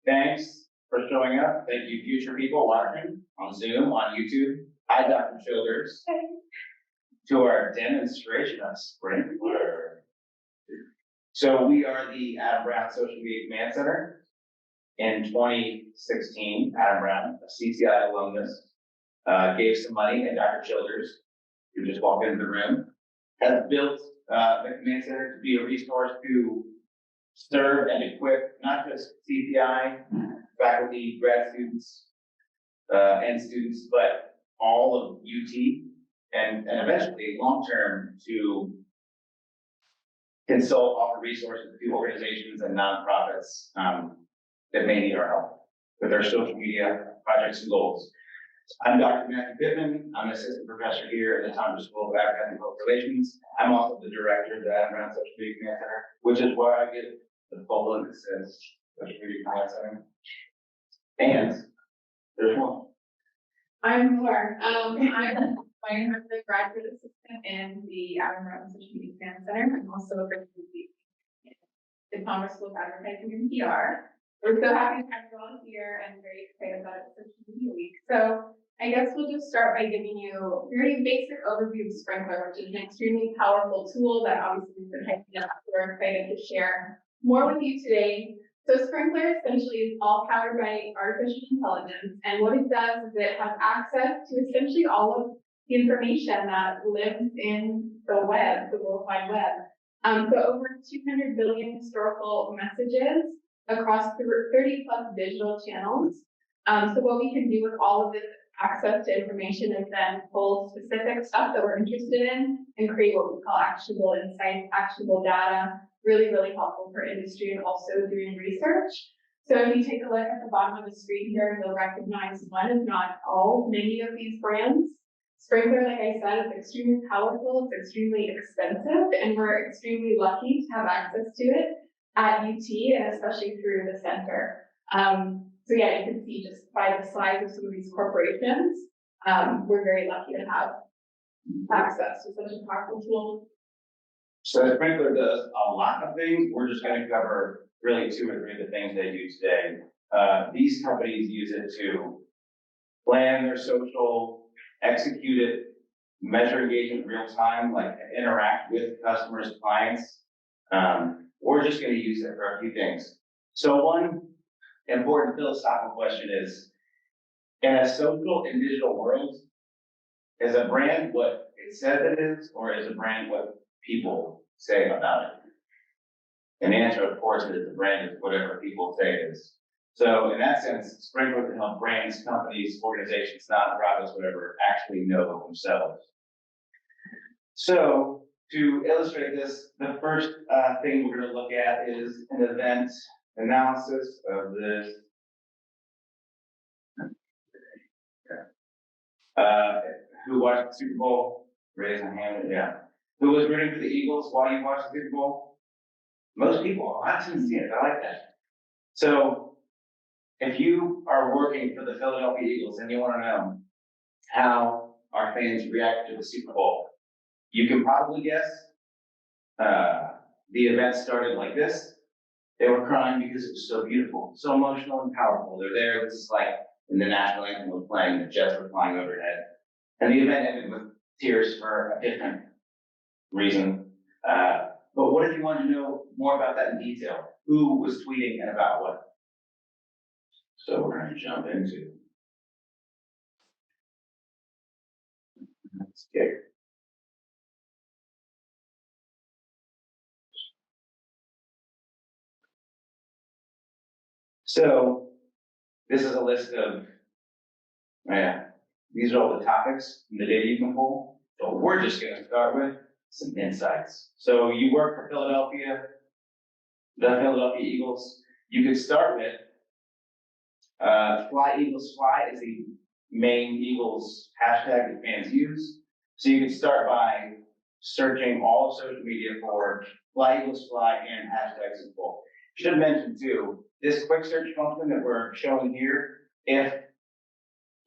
Thanks for showing up. Thank you, future people watching on Zoom, on YouTube. Hi, Dr. Childers. To our demonstration of Sprinklr. So we are the Adam Brown Social Media Command Center. In 2016, Adam Brown, a CCI alumnus, gave some money, and Dr. Childers, who just walked into the room, has built the Command Center to be a resource to serve and equip not just CCI, faculty, grad students, and students, but all of UT, and eventually long-term to consult, offer resources to organizations and nonprofits that may need our help with their social media projects and goals. I'm Dr. Matthew Pittman. I'm an assistant professor here at the Thompson School of Advocacy and Public Relations. I'm also the director of the Adam Brown Social Media Command Center, which is where I get the photo that says Social Media Command Center. And there's one. I'm Laura. I'm the graduate assistant in the Adam Brown Social Media Command Center. I'm also a graduate in the Thompson School of Advertising and PR. We're so happy to have you all here and very excited about Social Media Week. So I guess we'll just start by giving you a very basic overview of Sprinklr, which is an extremely powerful tool that obviously we've been hyping up. We're excited to share more with you today. So Sprinklr essentially is all powered by artificial intelligence, and what it does is it has access to essentially all of the information that lives in the web, the World Wide Web. So over 200 billion historical messages across 30 plus digital channels. So what we can do with all of this access to information is then pull specific stuff that we're interested in and create what we call actionable insights, actionable data, really, really helpful for industry and also doing research. So if you take a look at the bottom of the screen here, you'll recognize one, if not all, many of these brands. Sprinklr, like I said, is extremely powerful, it's extremely expensive, and we're extremely lucky to have access to it at UT, and especially through the center. So yeah, you can see just by the size of some of these corporations, we're very lucky to have access to such a powerful tool. So Sprinklr does a lot of things. We're just going to cover really 2 or 3 of the things they do today. These companies use it to plan their social, execute it, measure engagement in real time, like interact with customers, clients. We're just going to use it for a few things. So one important philosophical question is, in a social and digital world, is a brand what it says it is, or is a brand what people say about it? And the answer, of course, is the brand is whatever people say it is. So in that sense, Sprinklr can help brands, companies, organizations, nonprofits, whatever, actually know themselves. So to illustrate this, the first thing we're going to look at is an event analysis of this. Who watched the Super Bowl? Raise a hand. Yeah. Who was rooting for the Eagles while you watched the Super Bowl? Most people. I didn't see it. I like that. So if you are working for the Philadelphia Eagles and you want to know how our fans react to the Super Bowl, you can probably guess. The event started like this. They were crying because it was so beautiful, so emotional and powerful. They're there. This is like when the national anthem was playing, the jets were flying overhead. And the event ended with tears for a different reason. But what if you wanted to know more about that in detail? Who was tweeting and about what? So we're going to jump into. Let's get. So this is a list of, these are all the topics and the data you can pull. So we're just going to start with some insights. So you work for Philadelphia, the Philadelphia Eagles. You could start with Fly Eagles Fly is the main Eagles hashtag that fans use. So you could start by searching all of social media for Fly Eagles Fly and hashtags as well. Should mention too, this quick search function that we're showing here, if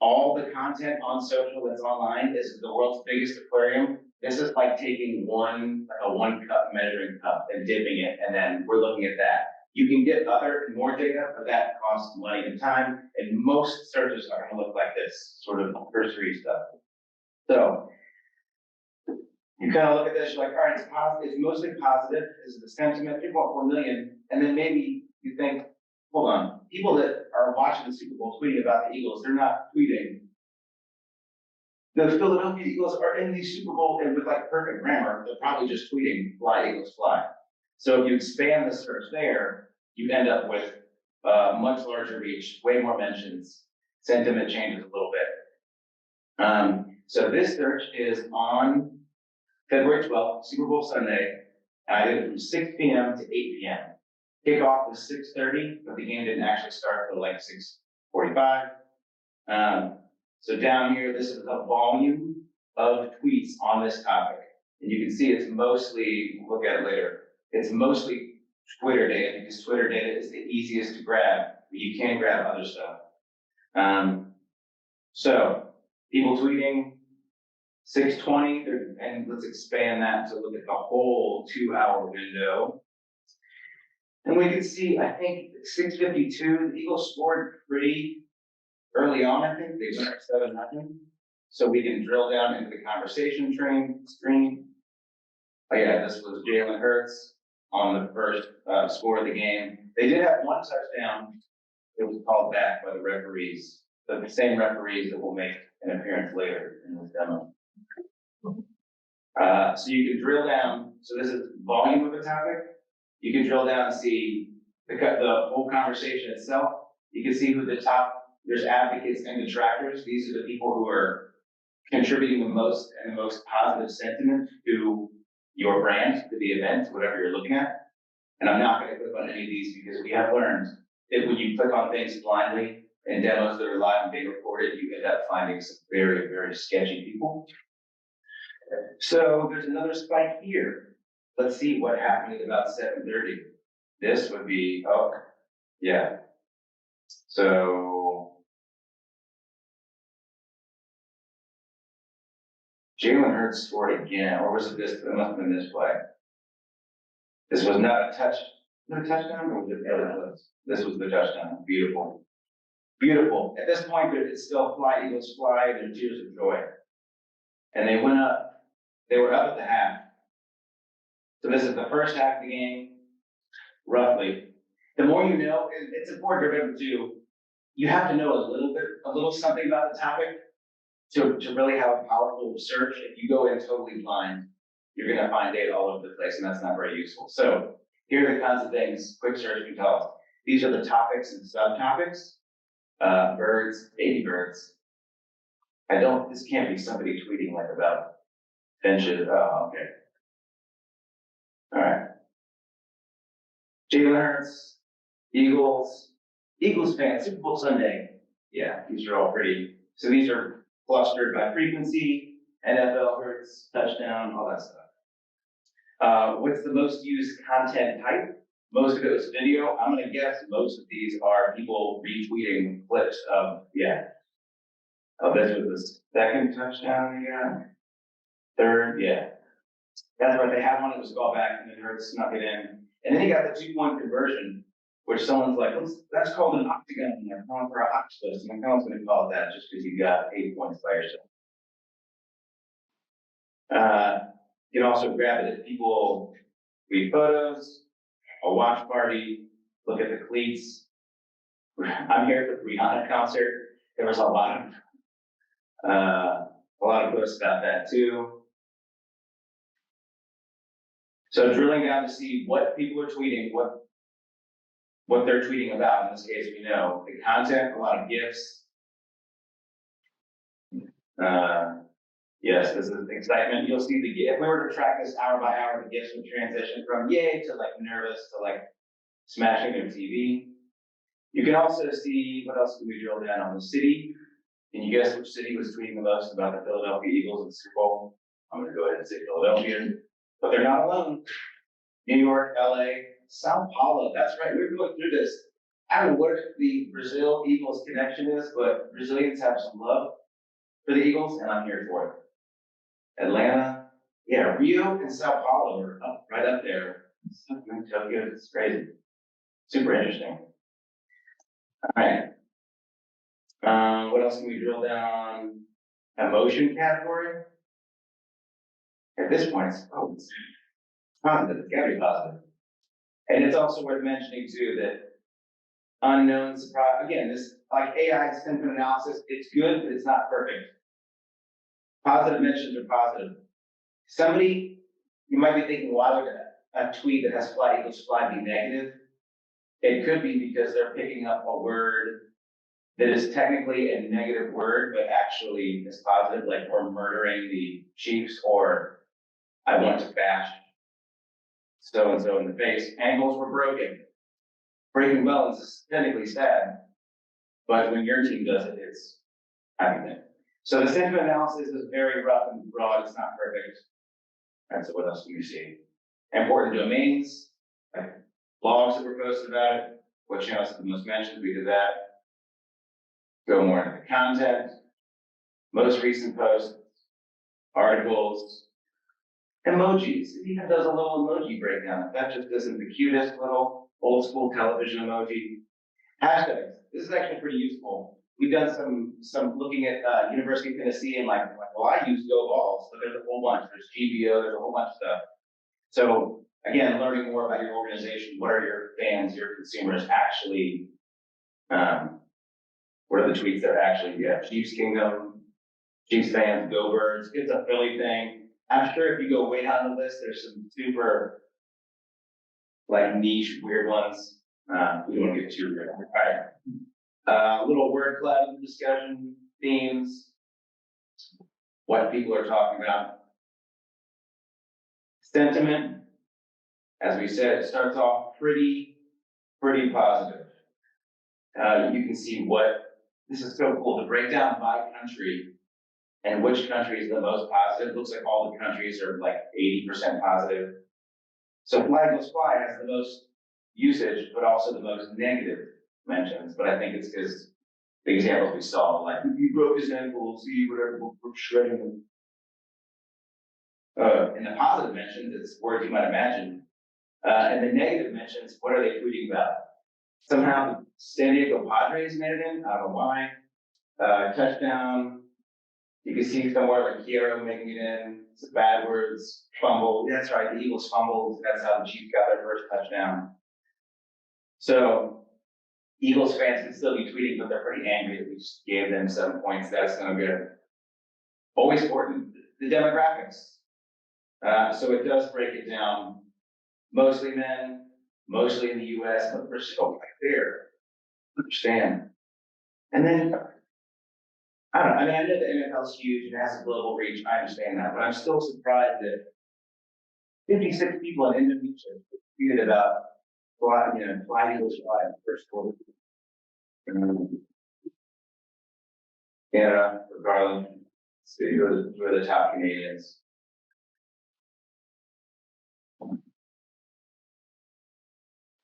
all the content on social that's online is the world's biggest aquarium, this is like taking a 1 cup measuring cup and dipping it, and then we're looking at that. You can get other, more data, but that costs money and time, and most searches are gonna look like this, sort of cursory stuff. So, you kind of look at this, you're like, all right, it's positive, it's mostly positive, this is the sentiment, 3.4 million, and then maybe you think, hold on, people that are watching the Super Bowl tweeting about the Eagles, they're not tweeting. The Philadelphia Eagles are in the Super Bowl, and with like perfect grammar, they're probably just tweeting "Fly Eagles Fly." So if you expand the search there, you end up with much larger reach, way more mentions, sentiment changes a little bit. So this search is on February 12th, Super Bowl Sunday. I did it from 6 p.m. to 8 p.m. Kickoff was 6:30, but the game didn't actually start till like 6:45. So down here, this is the volume of tweets on this topic. And you can see it's mostly, we'll look at it later, it's mostly Twitter data, because Twitter data is the easiest to grab, but you can grab other stuff. So people tweeting 6:20, and let's expand that to look at the whole 2-hour window. And we can see, I think 6:52, the Eagles scored pretty early on, I think they went up 7-0. So we can drill down into the conversation screen. Oh yeah, this was Jalen Hurts on the first score of the game. They did have one touchdown. It was called back by the referees, the same referees that will make an appearance later in this demo. So you can drill down. So this is volume of the topic. You can drill down and see the whole conversation itself. You can see who the top. There's advocates and detractors. These are the people who are contributing the most and the most positive sentiment to your brand, to the event, whatever you're looking at. And I'm not going to click on any of these because we have learned that when you click on things blindly in demos that are live and being recorded, you end up finding some very, very sketchy people. So there's another spike here. Let's see what happened at about 7:30. This would be, oh, yeah. So Jalen Hurts scored again, or was it this? It must have been this play. This was not a touchdown, or was it the other place? This was the touchdown. Beautiful. Beautiful. At this point, it's still Fly Eagles Fly, their tears of joy. And they went up, they were up at the half. So this is the first half of the game, roughly. The more you know, it's important to remember too, you have to know a little something about the topic to really have a powerful search. If you go in totally blind, you're gonna find data all over the place, and that's not very useful. So here are the kinds of things quick search can tell us. These are the topics and subtopics. Birds, baby birds. This can't be somebody tweeting like about finches. Oh, okay. All right. Jalen Hurts, Eagles fans, Super Bowl Sunday. Yeah, these are all pretty. So these are clustered by frequency, NFL Hurts, touchdown, all that stuff. What's the most used content type? Most of it was video. I'm gonna guess most of these are people retweeting clips of, yeah. Oh, this was the second touchdown they got. Third, yeah. That's right, they had one that was called back and then Hurts snuck it in. And then you got the 2-point conversion, which someone's like, that's called an octagon, and they're calling for an octopus. And no one's gonna call it that just because you got 8 points by yourself. You can also grab it if people read photos, a watch party, look at the cleats. I'm here for the Rihanna concert. There was a lot of posts about that too. So drilling down to see what people are tweeting, what they're tweeting about. In this case, we know the content, a lot of GIFs. Yes, this is excitement. You'll see if we were to track this hour by hour, the GIFs would transition from yay to like nervous to like smashing their TV. You can also see, what else can we drill down on? The city. Can you guess which city was tweeting the most about the Philadelphia Eagles in the Super Bowl? I'm going to go ahead and say Philadelphia, but they're not alone. New York, LA, Sao Paulo. That's right. We were going through this. I don't know what the Brazil Eagles connection is, but Brazilians have some love for the Eagles, and I'm here for it. Atlanta, yeah, Rio and Sao Paulo are right up there. Tokyo, it's crazy. Super interesting. All right. What else can we drill down? Emotion category. At this point, it's positive. It's gotta be positive. And it's also worth mentioning too that unknown surprise. Again, this like AI sentiment analysis. It's good, but it's not perfect. Positive mentions are positive. Somebody, you might be thinking, why would a tweet that has fly equals fly be negative? It could be because they're picking up a word that is technically a negative word, but actually is positive, like we're murdering the Chiefs, or I want to bash so and so in the face. Ankles were broken. Breaking bones is technically sad, but when your team does it, it's everything. So the sentiment analysis is very rough and broad. It's not perfect. And so what else do we see? Important domains, like blogs that were posted about it. What channels have the most mentions? We did that. Go more into the content, most recent posts, articles, emojis. It even does a little emoji breakdown. That just isn't the cutest little old school television emoji. Hashtags. This is actually pretty useful. We've done some looking at University of Tennessee and like, well, I use Go Balls, but there's a whole bunch. There's GBO, there's a whole bunch of stuff. So again, learning more about your organization. What are your fans, your consumers actually? What are the tweets that are actually? Yeah, Chiefs Kingdom, Chiefs fans, Go Birds. It's a Philly thing. I'm sure if you go way down the list, there's some super like niche, weird ones. We don't want to get too weird. All right. Little word cloud discussion themes. What people are talking about. Sentiment, as we said, it starts off pretty positive. You can see this is so cool, to break down by country and which country is the most positive. It looks like all the countries are like 80% positive. So Flag Goes Fly has the most usage, but also the most negative mentions. But I think it's because the examples we saw, like, he broke his ankles, whatever, we're shredding him. In the positive mentions, it's words you might imagine. And the negative mentions, what are they tweeting about? Somehow the San Diego Padres made it in, I don't know why. Touchdown. You can see somewhere like Hero making it in. Some bad words. Fumble. That's right, the Eagles fumbled. That's how the Chiefs got their first touchdown. So Eagles fans can still be tweeting, but they're pretty angry that we just gave them 7 points. That's no good. Always important. The demographics. So it does break it down. Mostly men, mostly in the US, but we're still right there. Understand. And then, I don't know, I mean, I know the NFL is huge and has a global reach. I understand that, but I'm still surprised that 56 people in Indonesia tweeted about fly Eagles fly in the first quarter. Canada, Garland, so who are the top Canadians?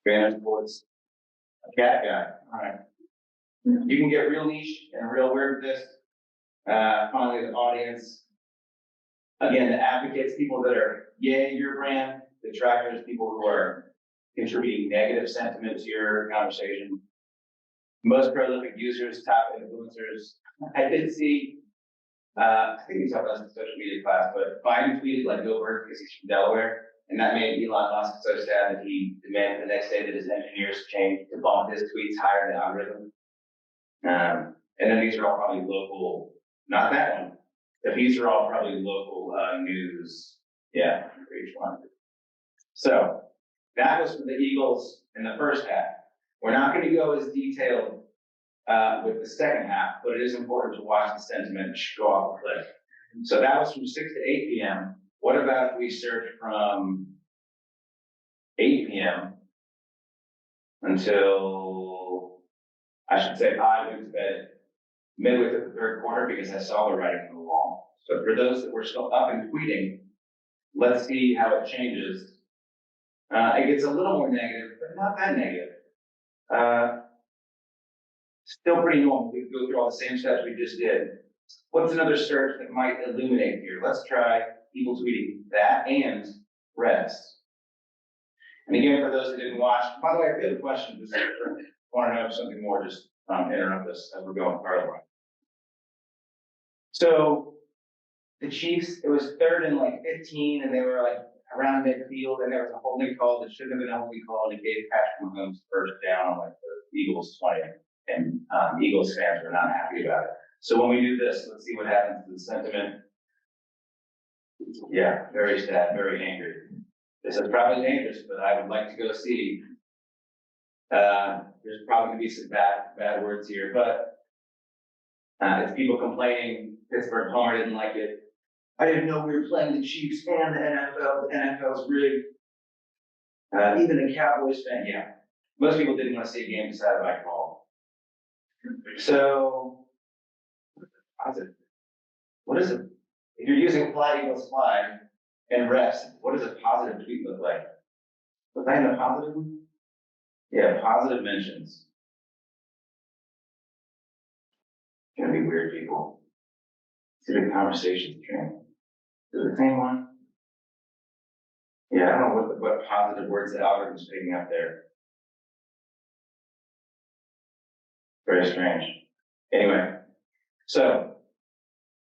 Spanish Sports, a cat guy. All right. You can get real niche and real weird with this. Finally, the audience. Again, the advocates, people that are yay your brand, detractors, people who are contributing negative sentiment to your conversation. Most prolific users, top influencers. I did see, I think we talked about this in social media class, but Biden tweeted like Go Bird because he's from Delaware, and that made Elon Musk so sad that he demanded the next day that his engineers change to bump his tweets higher in the algorithm. And then these are all probably local, not that one. These are all probably local news. Yeah, for each one. So that was for the Eagles in the first half. We're not going to go as detailed with the second half, but it is important to watch the sentiment go off the cliff. So that was from 6 to 8 p.m. What about if we search from 8 p.m. until, I should say, I went to bed midway through the third quarter because I saw the writing on the wall. So for those that were still up and tweeting, let's see how it changes. It gets a little more negative, but not that negative. Still pretty normal. We can go through all the same steps we just did. What's another search that might illuminate here? Let's try people tweeting that and rest. And again, for those who didn't watch, by the way, if you have a question, just want to know something more, just interrupt us as we're going further. So the Chiefs, it was 3rd and like 15, and they were like around midfield, and there was a holding call that shouldn't have been a holding call, and it gave Patrick Mahomes first down on like the Eagles 20, and Eagles fans were not happy about it. So when we do this, let's see what happens to the sentiment. Yeah, very sad, very angry. This is probably dangerous, but I would like to go see. There's probably gonna be some bad words here, but it's people complaining. Pittsburgh Homer didn't like it. I didn't know we were playing the Chiefs and the NFL. The NFL's rigged. Even the Cowboys fan, yeah. Most people didn't want to see a game decided by call. So, what is it? If you're using fly equals fly and refs, what does a positive tweet look like? Was I in the positive one? Yeah, positive mentions. It's gonna be weird, people. See the conversations train. Is it the same one? Yeah, I don't know what positive words the algorithm's picking up there. Very strange. Anyway, so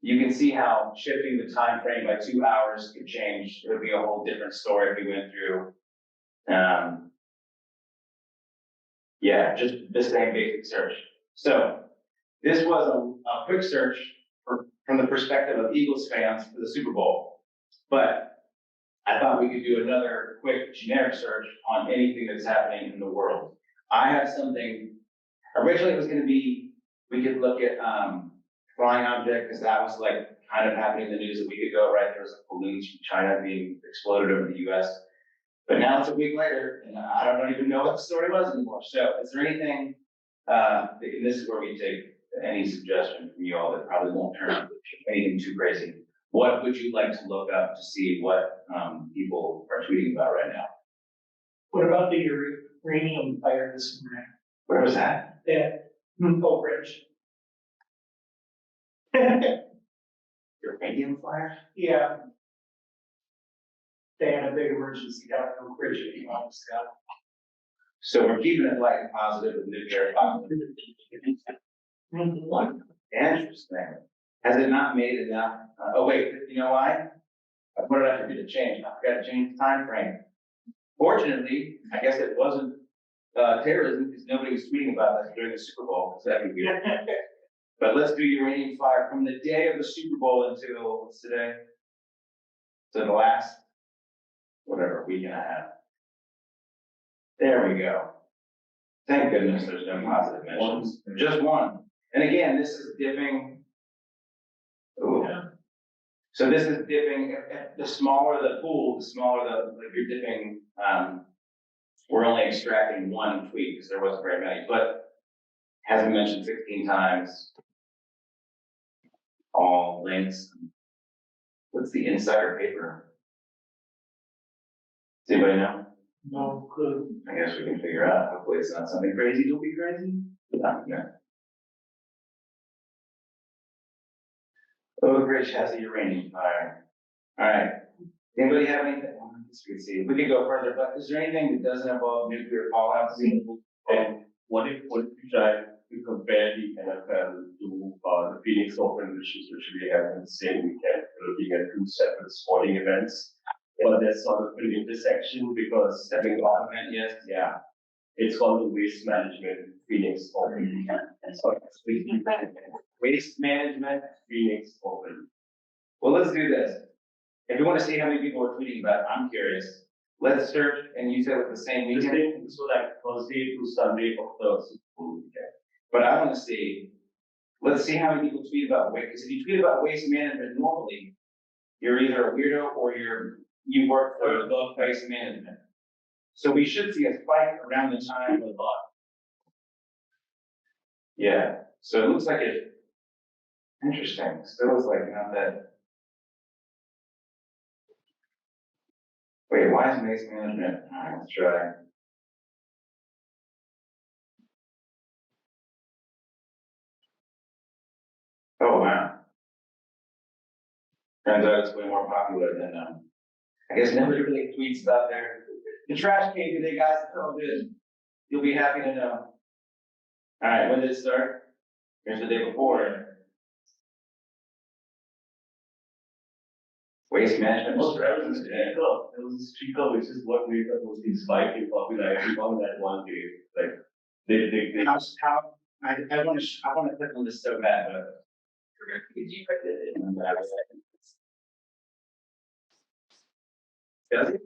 you can see how shifting the time frame by 2 hours could change. It would be a whole different story if we went through. Yeah, just the same basic search. So this was a quick search from the perspective of Eagles fans for the Super Bowl. But I thought we could do another quick generic search on anything that's happening in the world. I have something, originally it was gonna be, we could look at flying object, because that was like kind of happening in the news a week ago, right? There was like balloons from China being exploded over the US. But now it's a week later, and I don't even know what the story was anymore. So is there anything, and this is where we take any suggestion from you all that probably won't turn out anything too crazy. What would you like to look up to see what people are tweeting about right now? What about the uranium fire this morning? Where was that? Yeah, Oak Ridge. Uranium fire? Yeah. They had a big emergency down in Oak Ridge a few months ago. So we're keeping it light and positive with nuclear power. Interesting. Has it not made enough? Oh wait, you know why? What did I forget to change? I forgot to change the time frame. Fortunately, I guess it wasn't terrorism because nobody was tweeting about that during the Super Bowl. So that'd be weird. But let's do uranium fire from the day of the Super Bowl until what's today? To the last, whatever, week and a half. There we go. Thank goodness there's no positive mentions. Just one. And again, this is dipping. Ooh. Yeah. So this is dipping. The smaller the pool, the smaller like you're dipping. We're only extracting one tweet because there wasn't very many, but has been mentioned 16 times. All links. What's the insider paper? Does anybody know? No clue. I guess we can figure out. Hopefully it's not something crazy. Don't be crazy. Yeah. Oak Ridge has a uranium fire. All right. Anybody have anything? Well, I guess we can see. We could go further, but is there anything that doesn't involve nuclear fallout? And what if you try to compare the NFL to the Phoenix Open, which we have in the same weekend, looking at two separate sporting events, but there's sort of an intersection because Stepping off event, yes. yeah, it's called the Waste Management Phoenix Open. Sorry, Waste management. Phoenix Open. Well, let's do this. If you want to see how many people are tweeting about it, I'm curious. Let's search, and you said it was the same weekend? So like Thursday to Sunday of the Super Bowl weekend. But I want to see, let's see how many people tweet about waste. Because if you tweet about waste management normally, you're either a weirdo or you work for waste management. So we should see a spike around the time of the Yeah. So it looks like it's interesting. Still is like not that. Wait, why is waste management? All right, let's try. Oh wow. Turns out it's way more popular than I guess nobody really tweets about The trash came today, guys, it's all good. You'll be happy to know. All right, when did it start? Here's the day before. Waste management. Well, there was a streaker which is what made the posting spike in popularity on that one day. Like, they I wanna click on this so bad, but. Could you put it in? Does it?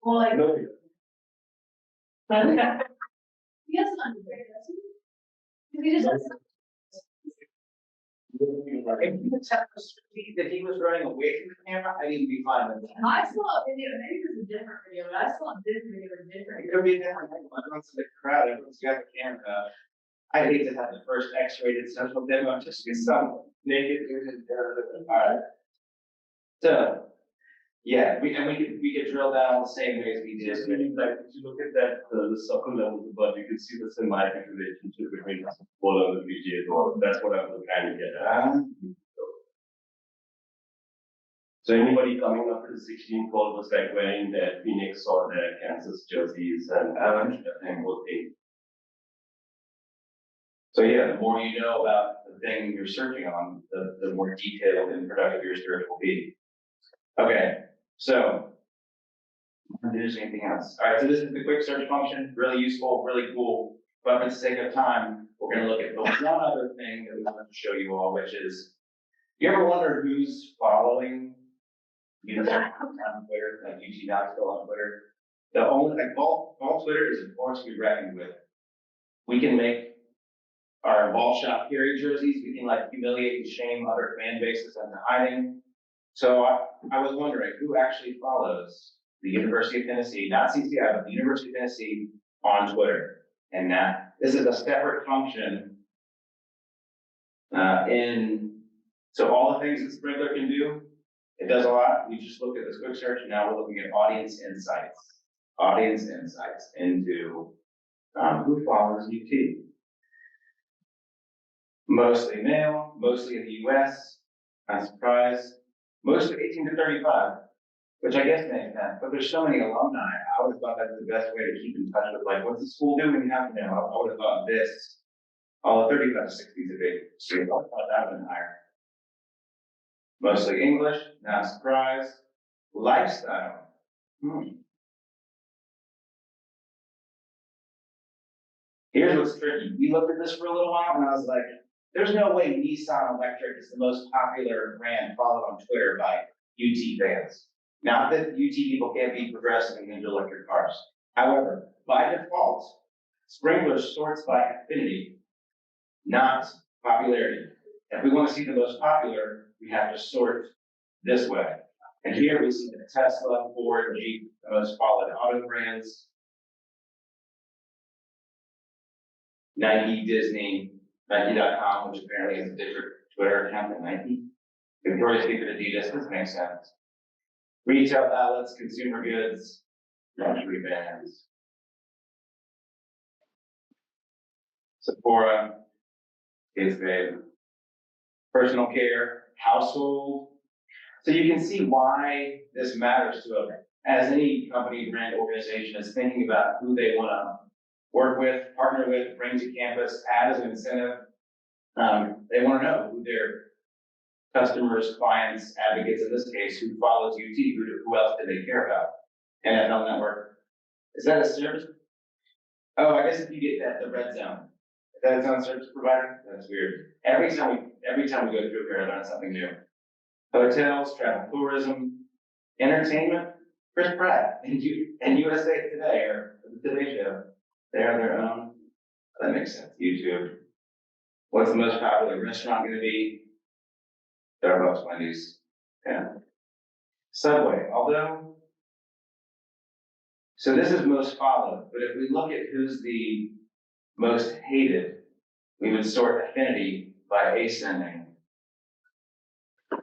Well, like, no, he has an underwear, doesn't he? 'Cause he just has. If you could tell us that he was running away from the camera, I'd even be fine with that. I saw a video, maybe it was a different video, but I saw this video different. It could be a different angle. Everyone's in the crowd, everyone's got the camera. I hate to have the first X-rated social demo, just get some naked dude in there. Alright. So, yeah, we could drill down the same way as we did. just really like, if you look at that, the circle level above, you can see the symbiotic relationship between the football and the PGA Tour. That's what I was trying to get at. So anybody coming up to the 16th hole was like wearing their Phoenix or their Kansas jerseys and working. So yeah, the more you know about the thing you're searching on, the more detailed and productive your search will be. Okay, so. There's anything else? All right, so this is the quick search function, really useful, really cool. But for the sake of time, we're gonna look at the one other thing that we wanted to show you all, which is, you ever wonder who's following you know, on Twitter, like UT Knoxville on Twitter? The only, like, all Twitter is a force to be reckoned with. We can make our ball shop carry jerseys, we can like humiliate and shame other fan bases into hiding. So I was wondering, who actually follows the University of Tennessee, not CCI, but the University of Tennessee on Twitter? And that this is a separate function. So all the things that Sprinklr can do, it does a lot. We just looked at this quick search, and now we're looking at audience insights. Audience insights into who follows UT. Mostly male, mostly in the US, not surprised. Mostly 18 to 35, which I guess makes sense, but there's so many alumni. I would have thought that's the best way to keep in touch with, like, what's the school doing now? You know, I would have thought this. All the 35 to 60 is a big, so I thought that would have been higher. Mostly English, not surprised. Lifestyle. Here's what's tricky. We looked at this for a little while, and I was like, there's no way Nissan Electric is the most popular brand followed on Twitter by UT fans. Not that UT people can't be progressive and into electric cars. However, by default, Sprinklr sorts by affinity, not popularity. If we want to see the most popular, we have to sort this way. And here we see the Tesla, Ford, Jeep, the most followed auto brands. Nike, Disney, Nike.com, which apparently has a different Twitter account than Nike. Victoria's Secret, Adidas, this makes sense. Retail outlets, consumer goods, luxury brands. Sephora, Kids Babe, personal care, household. So you can see why this matters to them. As any company, brand, organization is thinking about who they want to work with, partner with, bring to campus, add as an incentive. They want to know who their customers, clients, advocates, in this case, who follows UT, who else do they care about? NFL Network. Is that a service? Oh, I guess if you get that, the red zone. If that's on service provider, that's weird. Every time we go through here, I learn something new. Hotels, travel, tourism, entertainment, Chris Pratt and USA Today or the Today Show. They have their own. That makes sense. YouTube. What's the most popular restaurant going to be? Starbucks, Wendy's. Yeah. Subway. Although, so this is most followed, but if we look at who's the most hated, we would sort affinity by ascending.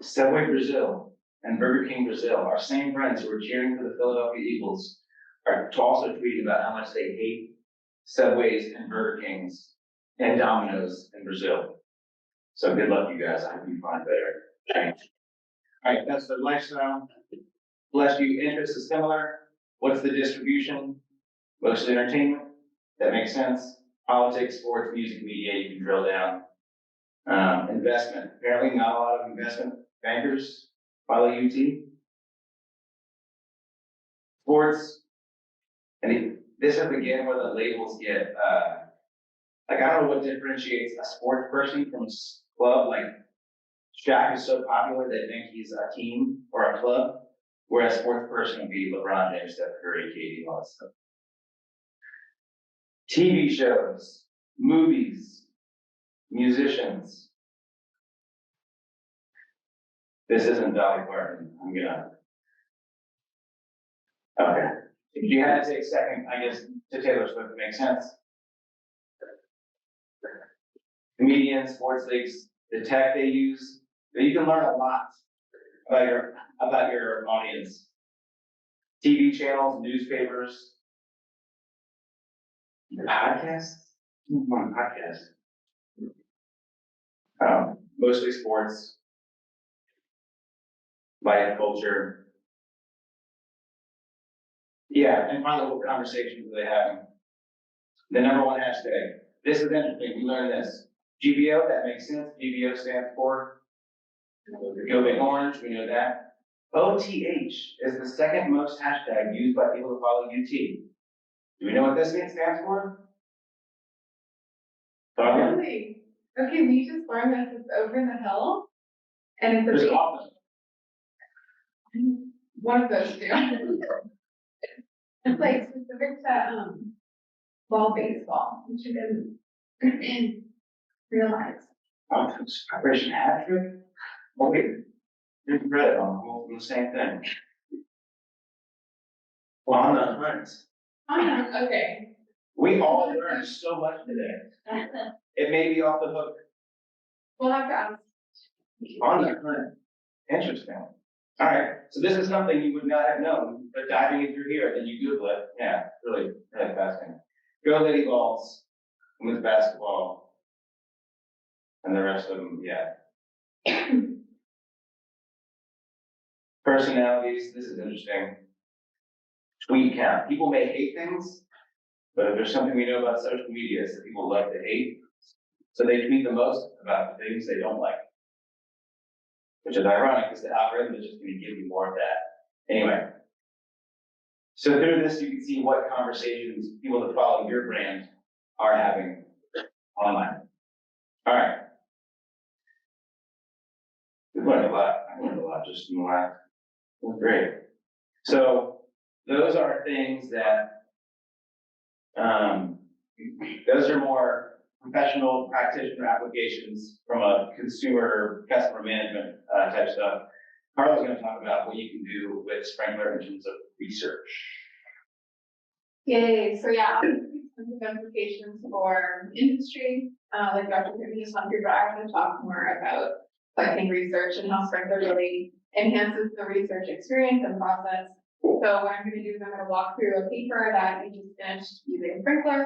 Subway Brazil and Burger King Brazil, our same friends who are cheering for the Philadelphia Eagles, are also tweeting about how much they hate Subways and Burger Kings and Domino's in Brazil. So good luck, you guys. I hope you find better change. All right, that's the lifestyle. Bless you. Interest is similar. What's the distribution? Mostly entertainment, that makes sense. Politics, sports, music, media, you can drill down. Investment, apparently not a lot of investment bankers follow UT. Sports, this is again where the labels get, like, I don't know what differentiates a sports person from a club, like Shaq is so popular they think he's a team or a club, whereas a sports person would be LeBron James, Steph Curry, KD, all that stuff. TV shows, movies, musicians. This isn't Dolly Parton, I'm gonna. Okay, if you had to take a second, I guess, to Taylor Swift, it makes sense. Comedians, sports leagues, the tech they use, but you can learn a lot about your audience. TV channels, newspapers, podcasts. One podcast. Mostly sports, life, culture. Yeah, and finally, what conversations are they having? The number one hashtag. This is interesting. We learned this. GBO, that makes sense. GBO stands for Go Big Orange. We know that. OTH is the second most hashtag used by people who follow UT. Do we know what this stands for? Really? Okay, we just learned that it's over the hill. And it's a There's big, often. one of those two. It's like specific to, ball baseball, which I didn't realize. Operation Hat Trick? Oh, wait. You've read it on the same thing. On the hunt. Okay. We all learned so much today. It may be off the hook. We'll have to ask. On the hunt. Interesting. All right. So this is something you would not have known, but diving in through here, then you Google it. Yeah, really, really fascinating. Go Lady Balls, women's basketball, and the rest of them, yeah. Personalities, this is interesting. Tweet count. People may hate things, but if there's something we know about social media, it's that people love to hate. So they tweet the most about the things they don't like. Which is ironic because the algorithm is just going to give you more of that. Anyway. So through this, you can see what conversations people that follow your brand are having online. All right. We've learned a lot. I learned a lot just in the last. Great. So those are things that, those are more professional practitioner applications from a consumer customer management type stuff. Carla's going to talk about what you can do with Sprinklr in terms of research. Yay, so yeah, tons of implications for industry, like Dr. Whitney just went through, but I want to talk more about collecting research and how Sprinklr really enhances the research experience and process. So what I'm going to do is I'm going to walk through a paper that we just finished using Sprinklr,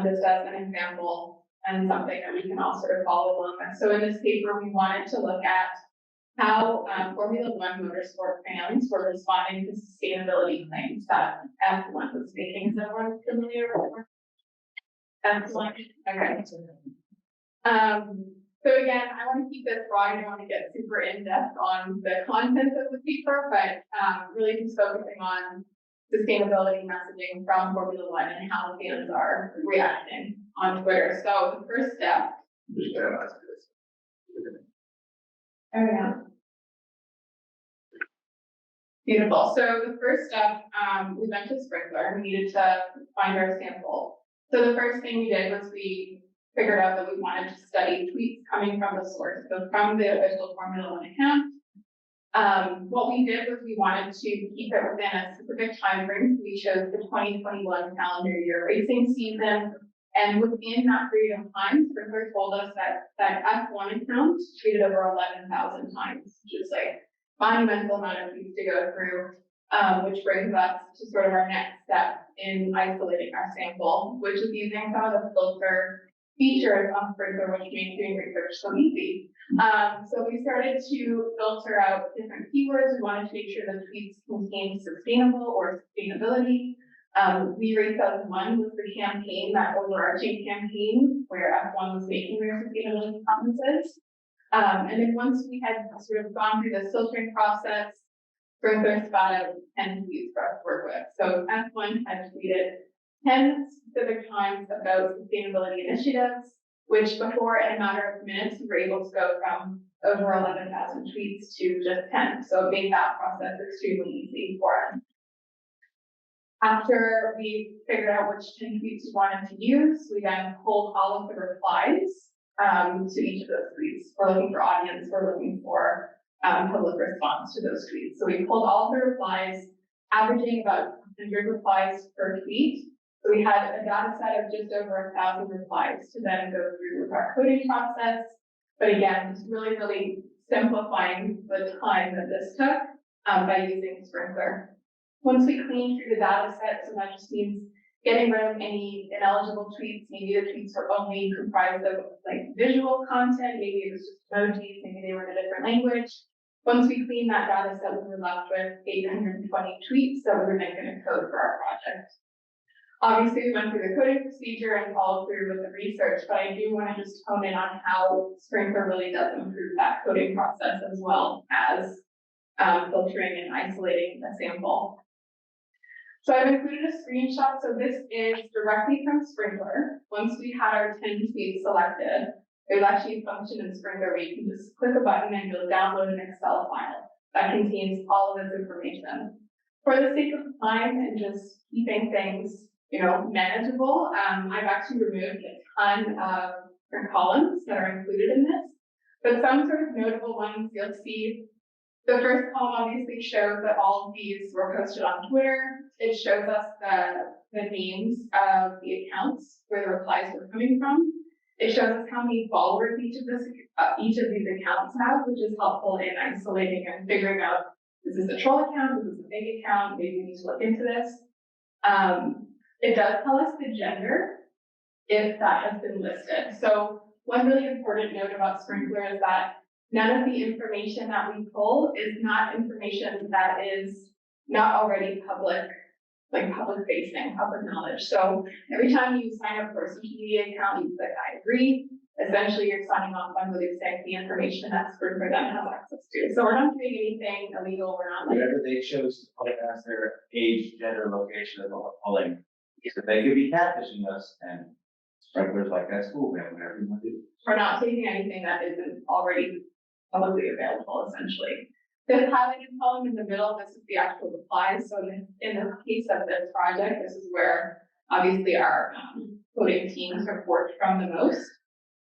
just as an example and something that we can all sort of follow along with. So in this paper, we wanted to look at how Formula One motorsport fans were responding to sustainability claims that F1 was making. Is everyone familiar with F1? Okay. So again, I want to keep this broad. I don't want to get super in-depth on the content of the paper, but really just focusing on sustainability messaging from Formula One and how fans are reacting on Twitter. So the first step. There we go. Beautiful. So the first step, we went to Sprinklr. We needed to find our sample. So the first thing we did was we figured out that we wanted to study tweets coming from the source, so from the official Formula One account. What we did was we wanted to keep it within a specific time frame. We chose the 2021 calendar year racing season. And within that period of time, Sprinklr told us that F1 account tweeted over 11,000 times, which is like monumental amount of tweets to go through, which brings us to sort of our next step in isolating our sample, which is using some of the filter features on Sprinklr, which makes doing research so easy. So we started to filter out different keywords. We wanted to make sure the tweets contained sustainable or sustainability. V-Race1 was the campaign, that overarching campaign where F1 was making their sustainability promises. And then once we had sort of gone through the filtering process, Sprinklr spot out 10 tweets for us to work with. So F1 had tweeted 10 specific times about sustainability initiatives, which before, in a matter of minutes, we were able to go from over 11,000 tweets to just 10. So it made that process extremely easy for us. After we figured out which 10 tweets we wanted to use, we then pulled all of the replies to each of those tweets. We're looking for audience, we're looking for public response to those tweets. So we pulled all of the replies, averaging about 100 replies per tweet. So we had a data set of just over 1,000 replies to then go through with our coding process. But again, just really, really simplifying the time that this took by using Sprinklr. Once we cleaned through the data set, so that just means getting rid of any ineligible tweets. Maybe the tweets were only comprised of like visual content, maybe it was just emojis, maybe they were in a different language. Once we cleaned that data set, we were left with 820 tweets that we were then going to code for our project. Obviously, we went through the coding procedure and followed through with the research, but I do want to just hone in on how Sprinklr really does improve that coding process as well as filtering and isolating the sample. So I've included a screenshot. So this is directly from Sprinklr. Once we had our 10 tweets selected, there's actually a function in Sprinklr where you can just click a button and you'll download an Excel file that contains all of this information. For the sake of time and just keeping things, manageable, I've actually removed a ton of different columns that are included in this. But some sort of notable ones you'll see. The first column obviously shows that all of these were posted on Twitter. It shows us the names of the accounts where the replies were coming from. It shows us how many followers each of these accounts have, which is helpful in isolating and figuring out, is this a troll account? Is this a fake account? Maybe we need to look into this. It does tell us the gender if that has been listed. So one really important note about Sprinklr is that none of the information that we pull is not information that is not already public facing, public knowledge. So every time you sign up for a social media account, you click I agree. Essentially, you're signing off on really saying the information that Sprinklr then has access to. So we're not doing anything illegal. We're not Whatever they chose to put as their age, gender, location, is what we're pulling. So they could be catfishing us, and Sprinklr's like, that's cool, man, whatever you want to do. We're not taking anything that isn't already publicly available, essentially. This highlighted column in the middle, this is the actual replies. So in the case of this project, this is where obviously our coding teams have worked from the most.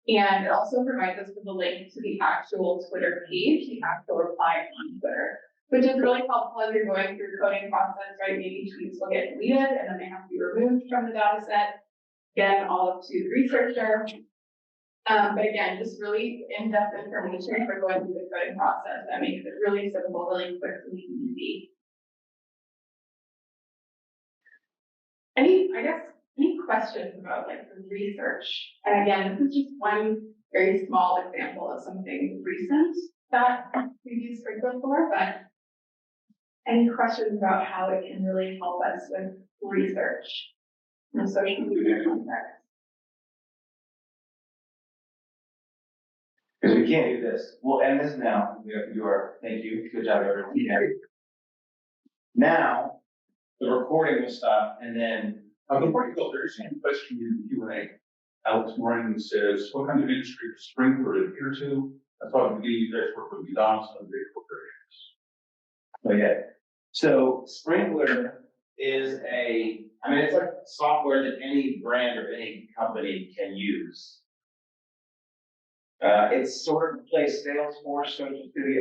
And it also provides us with a link to the actual Twitter page, the actual reply on Twitter, which is really helpful as you're going through the coding process, right? Maybe tweets will get deleted and then they have to be removed from the data set. Again, all up to the researcher. But again, just really in-depth information for going through the coding process that makes it really simple, really quick, really easy. Any questions about the research? And again, this is just one very small example of something recent that we've used Sprinklr for, but any questions about how it can really help us with research in a social media context? Because we can't do this. We'll end this now. Thank you. Good job, everyone. Yeah. Now, the recording will stop, and then. Before you go, there's a question in the Q&A. Alex Moran says, what kind of industry does Sprinklr adhere to? I thought at the beginning you guys work with McDonald's and big corporations. Okay. So Sprinklr is it's like software that any brand or any company can use. It's sort of replaced Salesforce, Social Studio.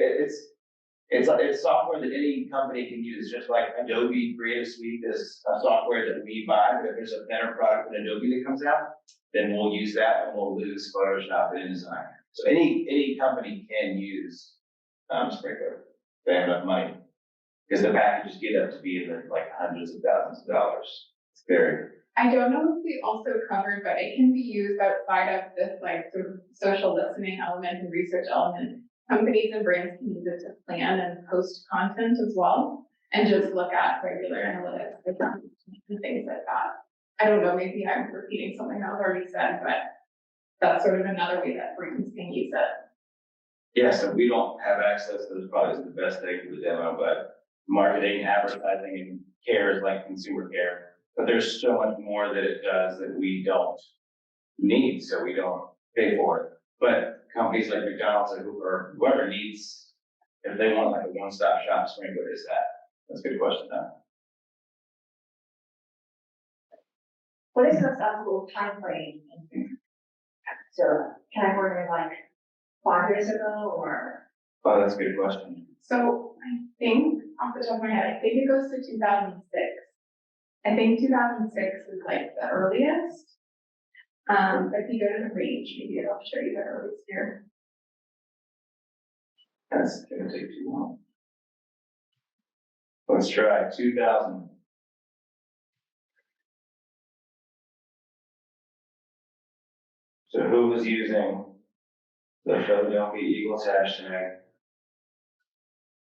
It's software that any company can use, just like Adobe Creative Suite is a software that we buy. But if there's a better product than Adobe that comes out, then we'll use that and we'll lose Photoshop and InDesign. So any company can use Sprinklr if they have enough money, because the packages get up to be in the hundreds of thousands of dollars. It's very I don't know if we also covered, but it can be used outside of this like sort of social listening element and research element. Companies and brands can use it to plan and post content as well, and just look at regular analytics and things like that. I don't know, maybe I'm repeating something that was already said, but that's sort of another way that brands can use it. Yeah, so we don't have access to this, probably is the best thing for the demo, but marketing, advertising, and care is like consumer care. But there's so much more that it does that we don't need, so we don't pay for it. But companies like McDonald's or whoever needs, if they want like a one-stop shop, Sprinklr is that. That's a good question, though. What is the acceptable time frame? So can I order like 5 years ago or? Oh, that's a good question. So I think off the top of my head, I think it goes to 2006. I think 2006 is like the earliest. But if you go to the range, maybe it'll show you the earliest year. That's gonna take too long. Let's try 2000. So who was using the Philadelphia Eagles hashtag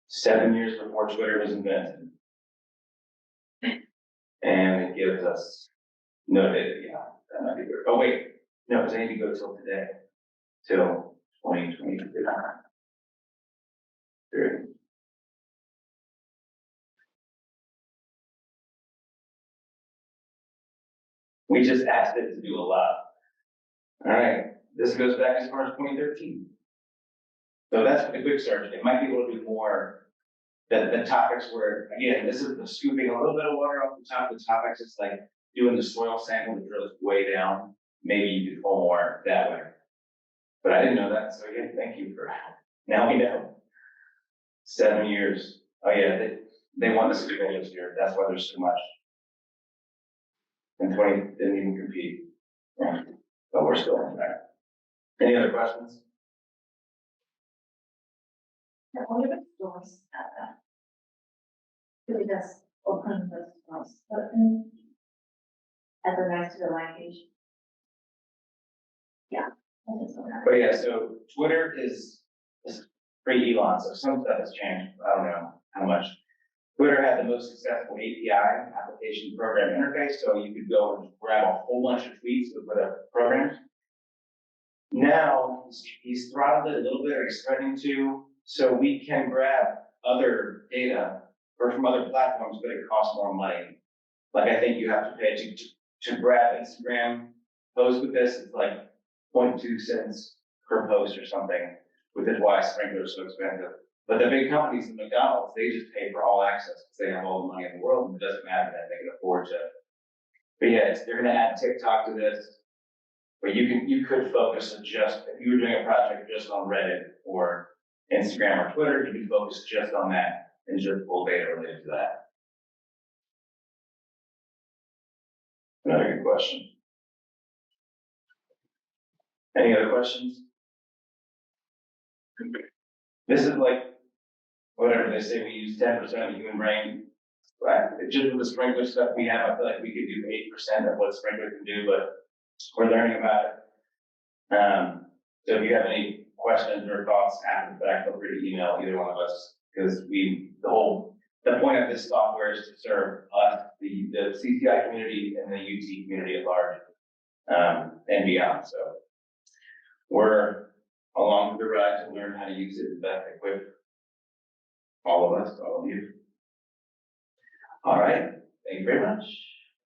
7 years before Twitter was invented? And it gives us no data, yeah, that might be good. Oh, wait, no, it's only to go till today, till 2023. We just asked it to do a lot. All right, this goes back as far as 2013. So that's the quick search. It might be a little bit more, the topics were, again, this is the scooping a little bit of water off the top of the topics. It's like doing the soil sample that drills way down. Maybe you could pull more that way. But I didn't know that, so again, thank you for, now we know. 7 years. Oh yeah, they want us to do videos here. That's why there's so much. And 20 didn't even compete. Yeah, but we're still on track. Any other questions? What about stores? Do we just open the stores button at the next to the line page? Yeah. That is what I- But yeah, so Twitter is pre-Elon, so some stuff has changed. I don't know how much. Twitter had the most successful API, application program interface, so you could go and grab a whole bunch of tweets with a program. Now, he's throttled it a little bit, or he's threatening to, so we can grab other data or from other platforms, but it costs more money. Like I think you have to pay to grab Instagram post with this, it's like 0.2 cents per post or something, which is why Sprinklr is so expensive. But the big companies, the McDonald's, they just pay for all access because they have all the money in the world, and it doesn't matter that they can afford to. But yeah, they're gonna add TikTok to this. But you could focus on just, if you were doing a project just on Reddit or Instagram or Twitter, you could focus just on that and just pull data related to that. Another good question. Any other questions? This is like, whatever they say, we use 10% of the human brain. Right? Just with the Sprinklr stuff we have, I feel like we could do 8% of what Sprinklr can do, but we're learning about it. So if you have any questions or thoughts after the fact, feel free to email either one of us, because the point of this software is to serve us, the CCI community and the UT community at large, and beyond. So we're along for the ride to learn how to use it and best equip all of us, all of you. All right, thank you very much.